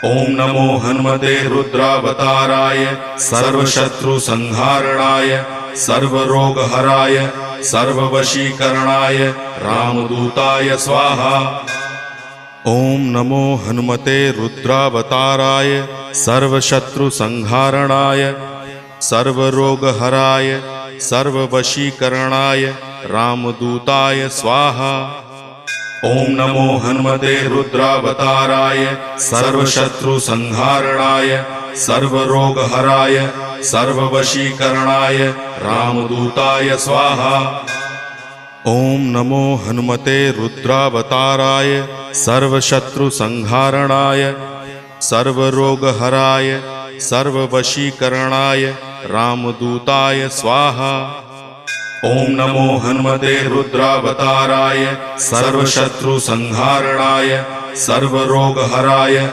ओम नमो हनुमते रुद्रावताराय सर्वशत्रुसंहारणाय सर्वरोगहराय सर्ववशीकरणाय रामदूताय स्वाहा। ओम नमो हनुमते रुद्रावताराय सर्वशत्रुसंहारणाय सर्वरोगहराय सर्ववशीकरणाय रामदूताय स्वाहा। ओम नमो हनुमते रुद्रावताराय सर्वशत्रुसंहारणाय सर्वरोगहराय सर्ववशीकरणाय रामदूताय स्वाहा। ओम नमो हनुमते रुद्रावताराय सर्वशत्रुसंहारणाय सर्वरोगहराय सर्ववशीकरणाय रामदूताय स्वाहा। ओम नमो हनुमते रुद्रावताराय सर्वशत्रुसंहारणाय सर्वरोगहराय